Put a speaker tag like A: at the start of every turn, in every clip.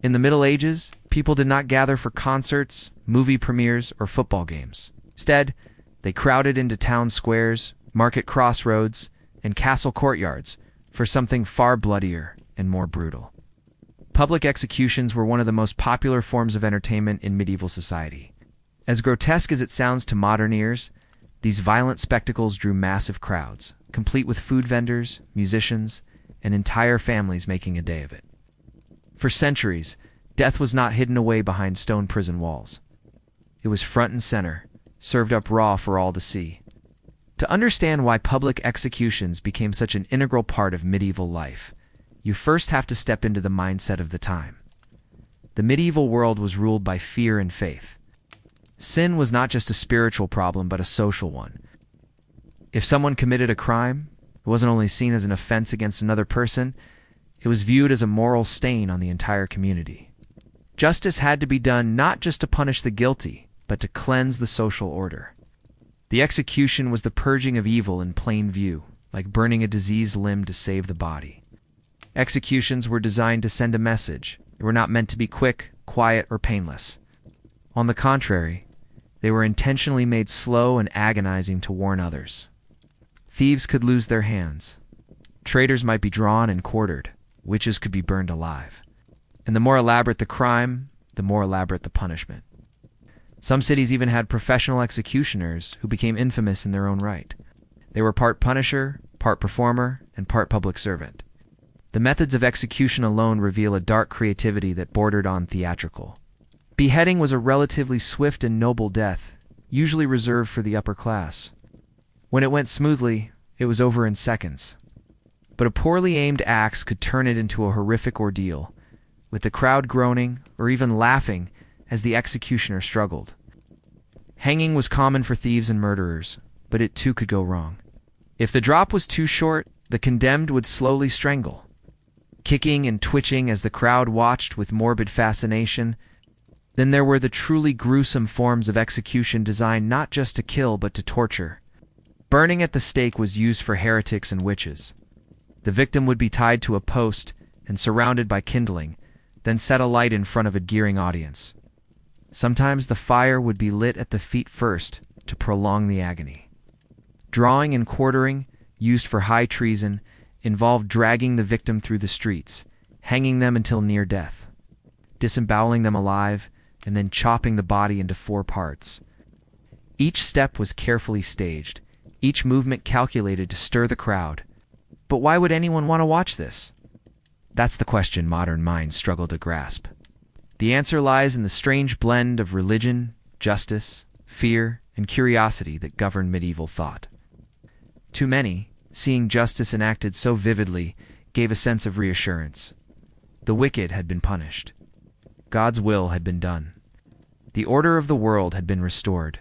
A: In the Middle Ages, people did not gather for concerts, movie premieres, or football games. Instead, they crowded into town squares, market crossroads, and castle courtyards for something far bloodier and more brutal. Public executions were one of the most popular forms of entertainment in medieval society. As grotesque as it sounds to modern ears, these violent spectacles drew massive crowds, complete with food vendors, musicians, and entire families making a day of it. For centuries, death was not hidden away behind stone prison walls. It was front and center, served up raw for all to see. To understand why public executions became such an integral part of medieval life, you first have to step into the mindset of the time. The medieval world was ruled by fear and faith. Sin was not just a spiritual problem, but a social one. If someone committed a crime, it wasn't only seen as an offense against another person, it was viewed as a moral stain on the entire community. Justice had to be done not just to punish the guilty, but to cleanse the social order. The execution was the purging of evil in plain view, like burning a diseased limb to save the body. Executions were designed to send a message. They were not meant to be quick, quiet, or painless. On the contrary, they were intentionally made slow and agonizing to warn others. Thieves could lose their hands. Traitors might be drawn and quartered. Witches could be burned alive. And the more elaborate the crime, the more elaborate the punishment. Some cities even had professional executioners who became infamous in their own right. They were part punisher, part performer, and part public servant. The methods of execution alone reveal a dark creativity that bordered on theatrical. Beheading was a relatively swift and noble death, usually reserved for the upper class. When it went smoothly, it was over in seconds. But a poorly aimed axe could turn it into a horrific ordeal, with the crowd groaning or even laughing as the executioner struggled. Hanging was common for thieves and murderers, but it too could go wrong. If the drop was too short, the condemned would slowly strangle. Kicking and twitching as the crowd watched with morbid fascination. Then there were the truly gruesome forms of execution designed not just to kill but to torture. Burning at the stake was used for heretics and witches. The victim would be tied to a post and surrounded by kindling, then set alight in front of a jeering audience. Sometimes the fire would be lit at the feet first to prolong the agony. Drawing and quartering, used for high treason, involved dragging the victim through the streets, hanging them until near death, disemboweling them alive, and then chopping the body into 4 parts. Each step was carefully staged, each movement calculated to stir the crowd. But why would anyone want to watch this? That's the question modern minds struggle to grasp. The answer lies in the strange blend of religion, justice, fear, and curiosity that governed medieval thought. To many, seeing justice enacted so vividly gave a sense of reassurance. The wicked had been punished. God's will had been done. The order of the world had been restored.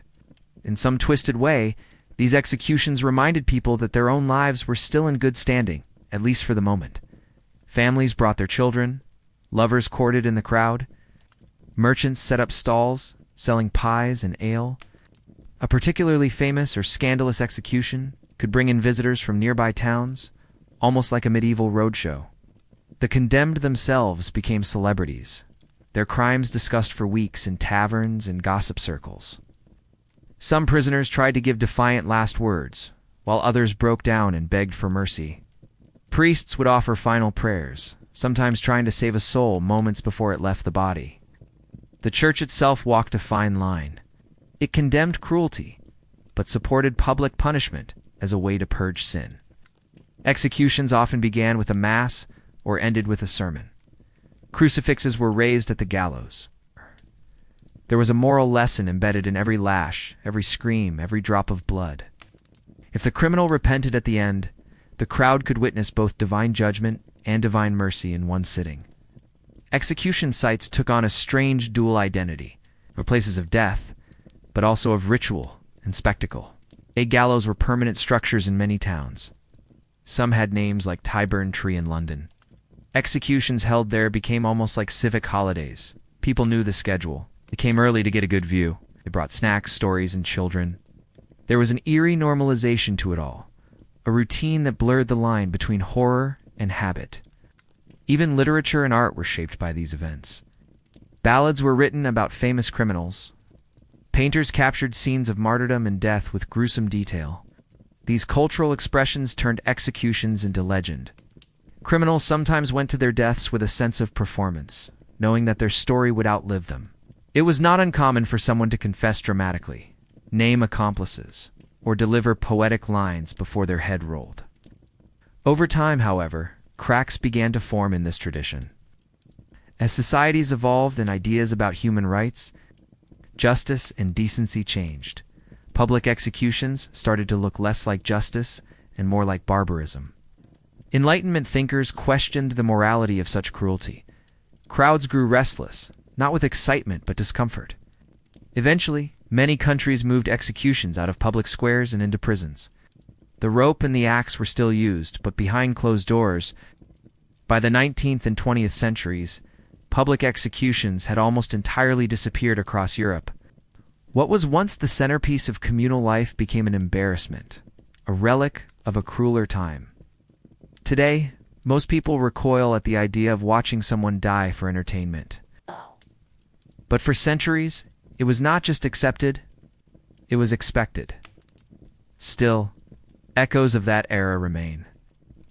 A: In some twisted way, these executions reminded people that their own lives were still in good standing, at least for the moment. Families brought their children, lovers courted in the crowd, merchants set up stalls, selling pies and ale. A particularly famous or scandalous execution could bring in visitors from nearby towns, almost like a medieval roadshow. The condemned themselves became celebrities, their crimes discussed for weeks in taverns and gossip circles. Some prisoners tried to give defiant last words, while others broke down and begged for mercy. Priests would offer final prayers, sometimes trying to save a soul moments before it left the body. The church itself walked a fine line. It condemned cruelty, but supported public punishment as a way to purge sin. Executions often began with a mass or ended with a sermon. Crucifixes were raised at the gallows. There was a moral lesson embedded in every lash, every scream, every drop of blood. If the criminal repented at the end, the crowd could witness both divine judgment and divine mercy in one sitting. Execution sites took on a strange dual identity. They were places of death, but also of ritual and spectacle. Gallows were permanent structures in many towns. Some had names like Tyburn Tree in London. Executions held there became almost like civic holidays. People knew the schedule. They came early to get a good view. They brought snacks, stories, and children. There was an eerie normalization to it all, a routine that blurred the line between horror and habit. Even literature and art were shaped by these events. Ballads were written about famous criminals. Painters captured scenes of martyrdom and death with gruesome detail. These cultural expressions turned executions into legend. Criminals sometimes went to their deaths with a sense of performance, knowing that their story would outlive them. It was not uncommon for someone to confess dramatically, name accomplices, or deliver poetic lines before their head rolled. Over time, however, cracks began to form in this tradition. As societies evolved and ideas about human rights, justice and decency changed. Public executions started to look less like justice and more like barbarism. Enlightenment thinkers questioned the morality of such cruelty. Crowds grew restless, not with excitement but discomfort. Eventually, many countries moved executions out of public squares and into prisons. The rope and the axe were still used, but behind closed doors. By the 19th and 20th centuries, public executions had almost entirely disappeared across Europe. What was once the centerpiece of communal life became an embarrassment, a relic of a crueler time. Today, most people recoil at the idea of watching someone die for entertainment. But for centuries, it was not just accepted, it was expected. Still, echoes of that era remain.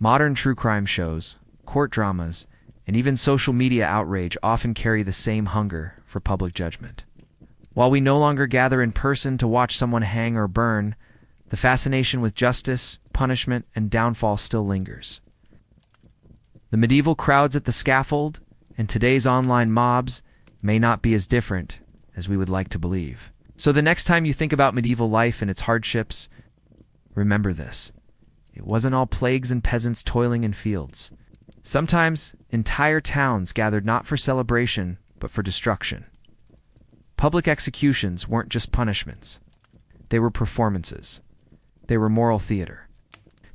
A: Modern true crime shows, court dramas, and even social media outrage often carry the same hunger for public judgment. While we no longer gather in person to watch someone hang or burn, the fascination with justice, punishment, and downfall still lingers. The medieval crowds at the scaffold and today's online mobs may not be as different as we would like to believe. So the next time you think about medieval life and its hardships, remember this. It wasn't all plagues and peasants toiling in fields. Sometimes entire towns gathered not for celebration, but for destruction. Public executions weren't just punishments. They were performances. They were moral theater.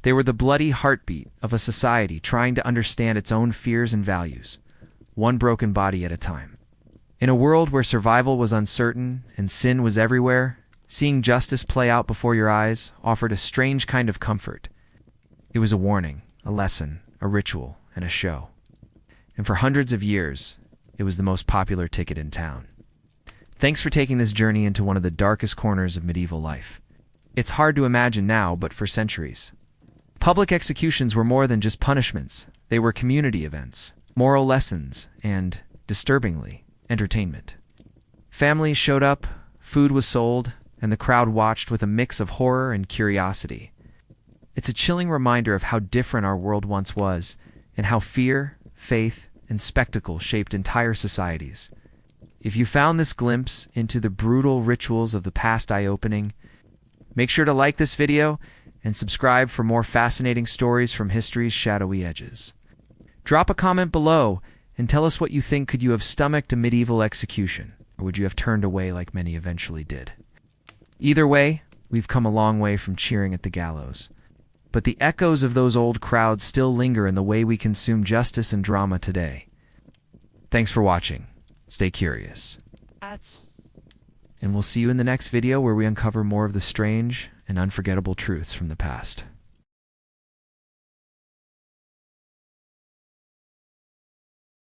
A: They were the bloody heartbeat of a society trying to understand its own fears and values, one broken body at a time. In a world where survival was uncertain and sin was everywhere, seeing justice play out before your eyes offered a strange kind of comfort. It was a warning, a lesson, a ritual, and a show. And for hundreds of years, it was the most popular ticket in town. Thanks for taking this journey into one of the darkest corners of medieval life. It's hard to imagine now, but for centuries, public executions were more than just punishments. They were community events, moral lessons, and, disturbingly, entertainment. Families showed up, food was sold, and the crowd watched with a mix of horror and curiosity. It's a chilling reminder of how different our world once was, and how fear, faith, and spectacle shaped entire societies. If you found this glimpse into the brutal rituals of the past eye-opening, make sure to like this video and subscribe for more fascinating stories from history's shadowy edges. Drop a comment below and tell us what you think. Could you have stomached a medieval execution, or would you have turned away like many eventually did? Either way, we've come a long way from cheering at the gallows. But the echoes of those old crowds still linger in the way we consume justice and drama today. Thanks for watching. Stay curious. And we'll see you in the next video where we uncover more of the strange and unforgettable truths from the past.